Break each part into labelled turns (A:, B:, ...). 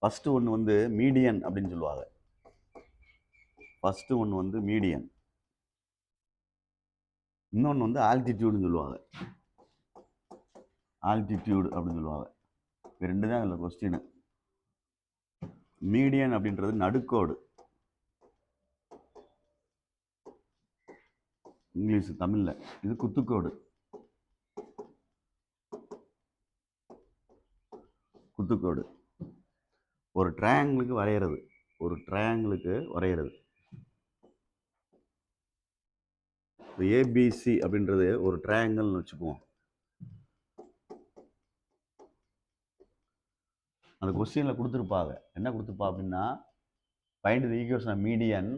A: First ஒன்று வந்து median அப்படின்னு சொல்லுவாங்க. ஃபஸ்ட்டு ஒன்று வந்து மீடியன், இன்னொன்று வந்து ஆல்டிடியூடுன்னு சொல்லுவாங்க. ஆல்டிடியூடு அப்படின்னு சொல்லுவாங்க. இது ரெண்டு தான் இதில் கொஸ்டின். மீடியன் அப்படின்றது நடுக்கோடு, இங்கிலீஷ் தமிழில் இது குத்துக்கோடு. குத்துக்கோடு ஒரு ட்ரையாங்கிளுக்கு வரைகிறது, ஒரு ட்ரையாங்கிளுக்கு வரைகிறது. ஏபிசி அப்படின்றது ஒரு ட்ரையாங்கிள்னு வச்சுக்குவோம். அந்த கொஸ்டினில் கொடுத்துருப்பாங்க, என்ன கொடுத்துருப்பா அப்படின்னா, find the equation of median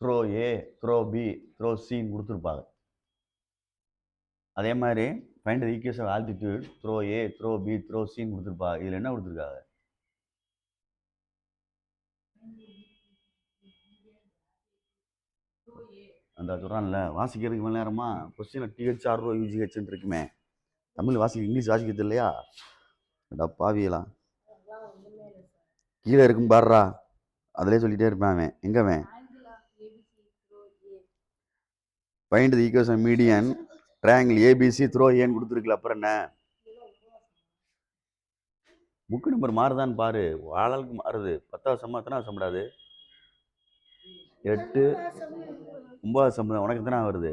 A: through A through B through சின்னு கொடுத்துருப்பாங்க. அதே மாதிரி find the equation of altitude through A through B through சின்னு கொடுத்துருப்பாங்க. இதில் என்ன கொடுத்துருக்காங்க? அந்த சொல்கிறான்ல, வாசிக்கிறதுக்கு மேலே நேரமா கொஸ்டினில் டிஹெச்ஆர்ஓ யூஜிஹெச்ன்னு இருக்குமே, தமிழ் வாசிக்க இங்கிலீஷ் வாசிக்கிறது இல்லையா? பாவியலாம் கீழே இருக்கும் பாடுறா, அதிலே சொல்லிட்டே இருப்பேன் அவன். எங்க அவன்? Find the equation median triangle ABC throw ஏன்னு கொடுத்துருக்குல, அப்புறம் என்ன? புக்கு நம்பர் மாறுதான்னு பாரு, ஆளாளுக்கு மாறுது. 10வது சம்பளம் எத்தனாவது சம்பளாது? 8 9வது சம்பளம். உனக்கு எத்தனை வருது?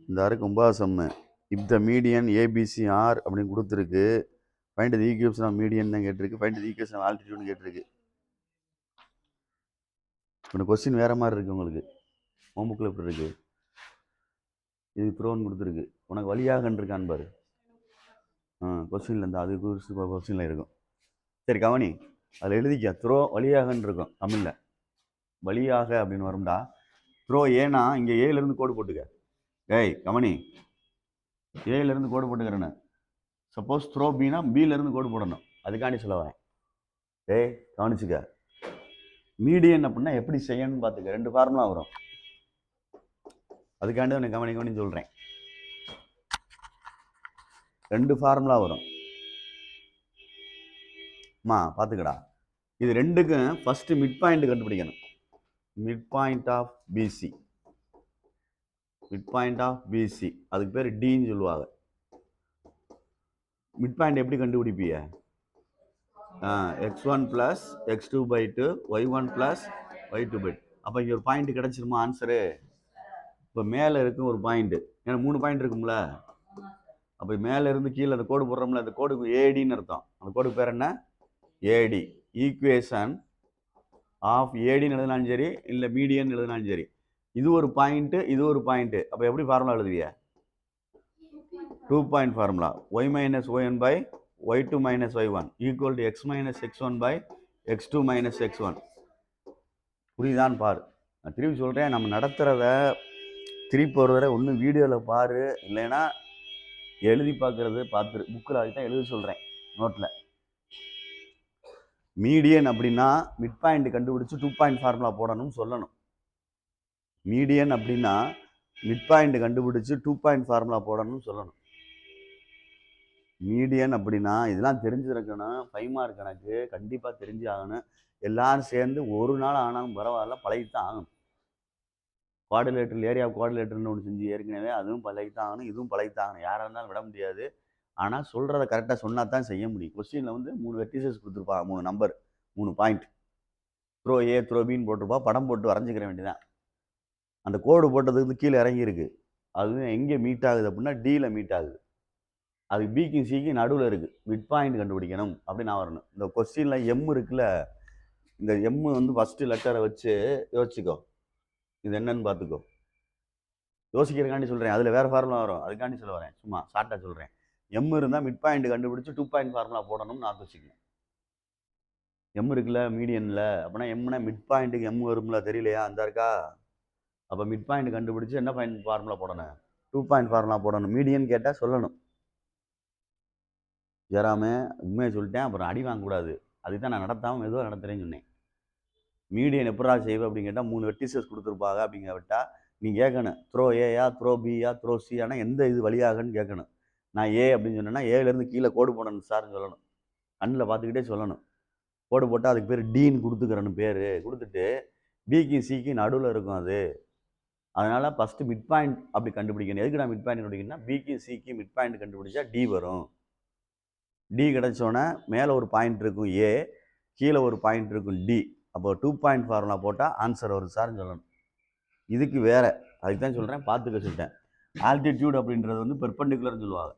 A: இந்த ஆருக்கு 9வது சம்மு. இப் த மீடியன் ஏபிசி ஆர் அப்படின்னு கொடுத்துருக்கு. Find the equation of median தான் கேட்டிருக்கு, ஃபைண்ட் தி ஈக்குவேஷன் ஆஃப் ஆல்டிடியூட்னு கேட்டிருக்கு. இப்போ கொஸ்டின் வேறு மாதிரி இருக்குது உங்களுக்கு. ஹோம் புக்கில் எப்படி இருக்குது? இது த்ரோன்னு கொடுத்துருக்கு, உனக்கு வழியாகன்னு இருக்கான்னு பாரு. கொஸ்டினில் இந்த அது கொஸ்டினில் இருக்கும். சரி கவனி, அதில் எழுதிக்க, த்ரோ வழியாகன்னு இருக்கும் தமிழில். வழியாக அப்படின்னு வரும்டா. த்ரோ ஏன்னா இங்கே ஏலேருந்து கோடு போட்டுக்க. ஏய் கவனி, ஏலேருந்து கோடு போட்டுக்கிறேன்னு. சப்போஸ் த்ரோ பின்னா பியிலேருந்து கோடு போடணும், அதுக்காண்டி சொல்ல வரேன். ஏய் கவனிச்சுக்க, மீடியன் அப்படின்னா எப்படி செய்யணும்னு பார்த்துக்க. 2 ஃபார்முலா வரும், அதுக்காண்டி உனக்கு கவனி சொல்கிறேன். 2 ஃபார்முலா வரும் மா, பார்த்துக்கடா. இது ரெண்டுக்கும் ஃபஸ்ட்டு மிட் பாயிண்ட் கண்டுபிடிக்கணும். Mid point of BC, mid point of BC, அதுக்கு பேர் டின்னு சொல்லுவாங்க. மிட் பாயிண்ட் எப்படி கண்டுபிடிப்பீங்க? x1 plus x2 by 2 y1 plus y2 by 2. அப்போ இங்கே ஒரு பாயிண்ட் கிடச்சிருமா ஆன்சரு? இப்போ மேலே இருக்கும் ஒரு பாயிண்ட்டு, ஏன்னா 3 பாயிண்ட் இருக்கும்ல. அப்போ மேலே இருந்து கீழே அந்த கோடு போடுறோம்ல, அந்த கோடுக்கு ஏடின்னு அர்த்தம். அந்த கோடுக்கு பேர் என்ன? ஏடி. ஈக்குவேஷன் ஆஃப் ஏடின்னு எழுதினாலும் சரி, இல்லை மீடியன் எழுதினாலும் சரி, இது ஒரு பாயிண்ட்டு இது ஒரு பாயிண்ட்டு. அப்போ எப்படி ஃபார்முலா எழுதுவிய? 2 point formula. y minus one by y2 minus y1 equal to x minus x1 by x2 minus x1. புரியுதான்னு பாரு. நான் திருப்பி சொல்கிறேன், நம்ம நடத்துகிறத திருப்பி ஒரு தடவை ஒன்று வீடியோவில் பாரு, இல்லைன்னா எழுதி பார்க்குறது பார்த்துரு. புக்கில் அதுக்கு தான் எழுதி சொல்கிறேன், நோட்டில். மீடியன் அப்படின்னா மிட் பாயிண்ட் கண்டுபிடிச்சு 2 பாயிண்ட் ஃபார்முலா போடணும்னு சொல்லணும். மீடியன் அப்படின்னா மிட் பாயிண்ட் கண்டுபிடிச்சு 2 பாயிண்ட் ஃபார்முலா போடணும்னு சொல்லணும். மீடியன் அப்படின்னா இதெல்லாம் தெரிஞ்சிருக்கணும். 5 மார்க் கணக்கு கண்டிப்பாக தெரிஞ்சு ஆகணும். எல்லாரும் சேர்ந்து ஒரு நாள் ஆனாலும் பரவாயில்ல, பழகித்தான் ஆகணும். குவாடிலேட்டர், ஏரியா குவாடிலேட்டர்னு ஒன்று செஞ்சு ஏற்கனவே, அதுவும் பழகித்தான் ஆகணும், இதுவும் பழகித்தான் ஆகணும். யாராக இருந்தாலும் விட முடியாது. ஆனால் சொல்கிறத கரெக்டாக சொன்னால் தான் செய்ய முடியும். கொஸ்டினில் வந்து 3 vertices கொடுத்துருப்பா, 3 number, 3 point. Throw A throw பின்னு போட்டிருப்பா, படம் போட்டு வரைஞ்சிக்கிற வேண்டியதான். அந்த கோடு போட்டதுக்கு கீழே இறங்கியிருக்கு, அது எங்கே மீட் ஆகுது அப்படின்னா டியில் மீட் ஆகுது. அது பிக்கும் சிக்கும் நடுவில் இருக்குது. மிட் பாயிண்ட் கண்டுபிடிக்கணும் அப்படின்னு நான் வரணும். இந்த கொஸ்டினில் எம் இருக்குல்ல, இந்த எம் வந்து ஃபஸ்ட்டு லெட்டரை வச்சு யோசிச்சுக்கோ, இது என்னன்னு பார்த்துக்கோ. யோசிக்கிறதுக்காண்டி சொல்கிறேன், அதில் வேறு ஃபார்முலா வரும், அதுக்காண்டி சொல்ல வரேன். சும்மா ஷார்ட்டாக சொல்கிறேன். எம் இருந்தால் மிட் பாயிண்ட் கண்டுபிடிச்சி 2 பாயிண்ட் ஃபார்முலா போடணும்னு நான் வச்சுக்கணும். எம் இருக்குல்ல மீடியனில், அப்படின்னா எம்னா மிட் பாயிண்ட்டுக்கு எம் வரும்ல, தெரியலையா? அந்த இருக்கா? அப்போ மிட் பாயிண்ட் கண்டுபிடிச்சி என்ன பாயிண்ட் ஃபார்முலா போடணும்? 2 பாயிண்ட் ஃபார்முலா போடணும். மீடியன் கேட்டால் சொல்லணும். ஏறாமல் உண்மையை சொல்லிட்டேன், அப்புறம் அடி வாங்கக்கூடாது. அதுக்கு தான் நான் நடத்தாமல் மெதுவாக நடத்துகிறேன்னு சொன்னேன். மீடியன் எப்படா செய்வேன் அப்படின்னு கேட்டால் 3 வெர்டிசஸ் கொடுத்துருப்பாங்க. அப்படிங்க விட்டால் நீ கேட்கணும், த்ரோ ஏயா த்ரோ பியா த்ரோ சி, ஆனால் எந்த இது வழியாகன்னு கேட்கணும். நான் ஏ அப்படின்னு சொன்னேன்னா ஏலேருந்து கீழே கோடு போடணும் சார்னு சொல்லணும். கண்ணில் பார்த்துக்கிட்டே சொல்லணும். கோடு போட்டால் அதுக்கு பேர் டீன்னு கொடுத்துக்கிறேன்னு பேர் கொடுத்துட்டு பிக்கும் சிக்கும் நடுவில் இருக்கும் அது. அதனால் ஃபஸ்ட்டு மிட் பாயிண்ட் அப்படி கண்டுபிடிக்கணும். எதுக்கு நான் மிட் பாயிண்ட் கண்டுபிடிக்கணும்னா பிக்கும் சிக்கும் மிட் பாயிண்ட் கண்டுபிடிச்சா டி வரும். டி கிடச்சோன்னே மேலே ஒரு பாயிண்ட் இருக்கும் ஏ, கீழே ஒரு பாயிண்ட் இருக்கும் டி. அப்போ 2 பாயிண்ட் ஃபார்முலா போட்டால் ஆன்சர் வரும் சார்னு சொல்லணும். இதுக்கு வேறு அதுக்கு தான் சொல்கிறேன், பார்த்துக்க சொல்லிட்டேன். ஆல்டிடியூட் அப்படின்றது வந்து பெர்பெண்டிகுலர்னு சொல்லுவாங்க.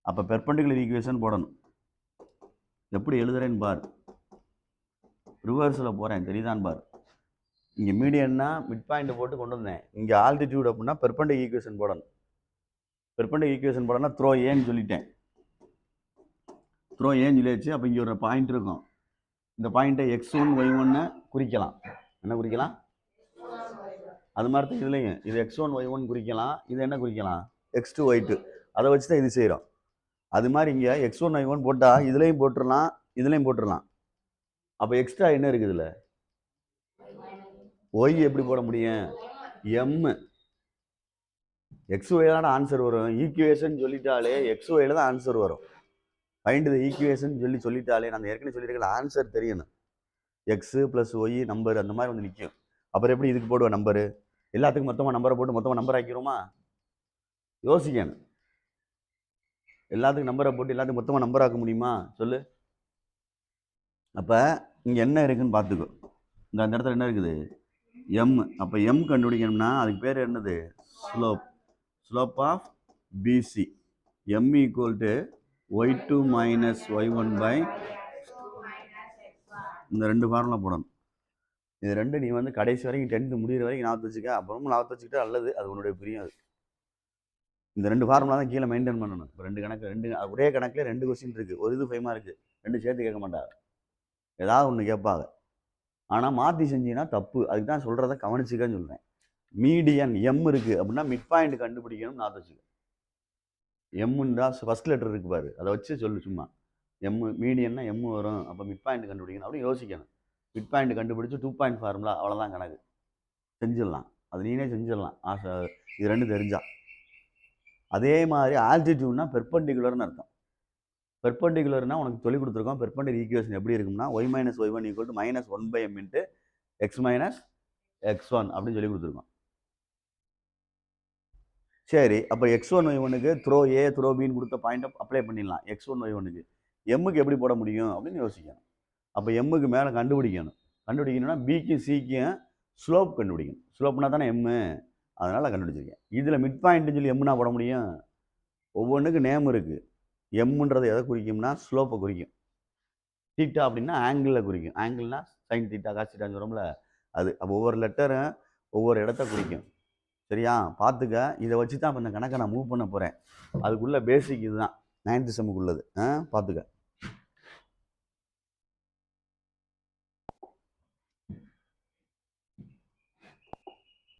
A: அப்போ பெர்பெண்டிகுலர் ஈக்குவேஷன் போடணும். எப்படி எழுதுறேன்னு பார், ரிவர்ஸில் போகிறேன் தெரியுதான் பார். இங்கே மீடியன்னா மிட் பாயிண்ட் போட்டு கொண்டு வந்தேன். இங்கே ஆல்டிடியூட் அப்படின்னா பெர்பெண்டிகுலர் ஈக்குவேஷன் போடணும். பெர்பெண்டிகுலர் ஈக்குவேஷன் போடணும்னா த்ரோ ஏன்னு சொல்லிட்டேன். த்ரோ ஏன்னு சொல்லியாச்சு. அப்போ இங்கே ஒரு பாயிண்ட் இருக்கும். இந்த பாயிண்ட்டை x1 y1 குறிக்கலாம். என்ன குறிக்கலாம்? அது மாதிரி தான் இதுலையும் இது x1 y1 குறிக்கலாம். இது என்ன குறிக்கலாம்? x2 y2. அதை வச்சு தான் இது செய்கிறோம். அது மாதிரி இங்கே x1 y1 போட்டால் இதுலேயும் போட்டுடலாம், இதுலேயும் போட்டுடலாம். அப்போ எக்ஸ்ட்ரா என்ன இருக்குது இதில்? ஒய் எப்படி போட முடியும்? எம். XY தான் ஆன்சர் வரும். ஈக்குவேஷன் சொல்லிட்டாலே XYல தான் ஆன்சர் வரும். ஃபைண்ட் தி ஈக்குவேஷன் சொல்லிட்டாலே நான் ஏற்கனவே சொல்லியிருக்கேன், ஆன்சர் தெரியணும். எக்ஸு ப்ளஸ் ஒய் நம்பர் அந்த மாதிரி வந்து நிற்கும். அப்புறம் எப்படி இதுக்கு போடுவேன் நம்பரு? எல்லாத்துக்கும் மொத்தமாக நம்பரை போட்டு மொத்தமாக நம்பர் ஆக்கிடுவோமா? யோசிக்கணும். எல்லாத்துக்கும் நம்பரை போட்டு எல்லாத்துக்கும் மொத்தமாக நம்பர் ஆக்க முடியுமா சொல்லு? அப்போ இங்கே என்ன இருக்குதுன்னு பார்த்துக்கோ. இந்த இடத்துல என்ன இருக்குது? எம். அப்போ எம் கண்டுபிடிக்கணும்னா அதுக்கு பேர் என்னது? Slope of BC. M equal to y2 minus y1 by இந்த ரெண்டு ஃபார்முலா போடணும். இது ரெண்டு நீ வந்து கடைசி வரைக்கும் 10th முடிகிற வரைக்கும் ஞாபகத்து வச்சுக்க. அப்புறமும் ஞாபகத்து வச்சுக்கிட்டு அல்லது அது உன்னுடைய பிரியம். அது இந்த ரெண்டு ஃபார்முலா தான் கீழே மெயின்டைன் பண்ணணும். இப்போ ரெண்டு கணக்கு ஒரே கணக்கில் 2 கொஸ்டின் இருக்குது. ஒரு இது 5 மார்க்கு, 2 சேர்த்து கேட்க மாட்டாங்க. ஏதாவது ஒன்று கேட்பாங்க. ஆனால் மாற்றி செஞ்சீங்கன்னா தப்பு. அதுக்கு தான் சொல்கிறத கவனிச்சுக்கன்னு சொல்கிறேன். மீடியன் எம் இருக்குது அப்படின்னா மிட் பாயிண்ட் கண்டுபிடிக்கணும்னு ஞாபகத்து வச்சுக்க. எம்முன்னு ஃபஸ்ட் லெட்டர் இருக்கு பாரு, அதை வச்சு சொல்லு. சும்மா எம் மீடியன்னா எம் வரும். அப்போ மிட் பாயிண்ட் கண்டுபிடிக்கணும் அப்படின்னு யோசிக்கணும். மிட் பாயிண்ட் கண்டுபிடிச்சி 2 பாயிண்ட் ஃபார்முலா அவ்வளோதான் கணக்கு. செஞ்சிடலாம். அது நீனே செஞ்சிடலாம். ஆசை இது ரெண்டு தெரிஞ்சா. அதே மாதிரி ஆல்டிடியூட்னா பெர்பெண்டிகுலர்னு அர்த்தம். பெர்பெண்டிகுலர்னா உனக்கு சொல்லி கொடுத்துருக்கோம். பெர்பெண்டிகுலர் ஈக்குவேஷன் எப்படி இருக்கும்னா y minus y1 equal to -1/m into x minus x1 அப்படின்னு சொல்லி கொடுத்துருக்கோம். சரி, அப்போ x1 y1க்கு த்ரோ ஏ த்ரோ பின்னு கொடுத்த பாயிண்ட்டை அப்ளை பண்ணிடலாம். x1 y1க்கு எம்முக்கு எப்படி போட முடியும் அப்படின்னு யோசிக்கணும். அப்போ எம்முக்கு மேலே கண்டுபிடிக்கணும்னா பிக்கும் சிக்கும் ஸ்லோப் கண்டுபிடிக்கணும். ஸ்லோப்னா தானே எம்மு, அதனால் கண்டுபிடிச்சிருக்கேன். இதில் மிட் பாயிண்ட்டுன்னு சொல்லி எம்முனா போட முடியும்? ஒவ்வொன்றுக்கு நேம் இருக்குது. எம்முன்றது எதை குறிக்கும்னா ஸ்லோப்பை குறிக்கும். தீட்டா அப்படின்னா ஆங்கிளில் குறிக்கும். ஆங்கிள்னா சைன் தீட்டா காஸ் தீட்டான்னு சொல்கிறோம்ல அது. அப்போ ஒவ்வொரு லெட்டரும் ஒவ்வொரு இடத்த குறிக்கும். சரியா? பார்த்துக்க. இதை வச்சு தான் இப்போ இந்த கணக்கை நான் மூவ் பண்ண போகிறேன். அதுக்குள்ள பேசிக் இதுதான் 9th செம்முக்குள்ளது. பார்த்துக்க.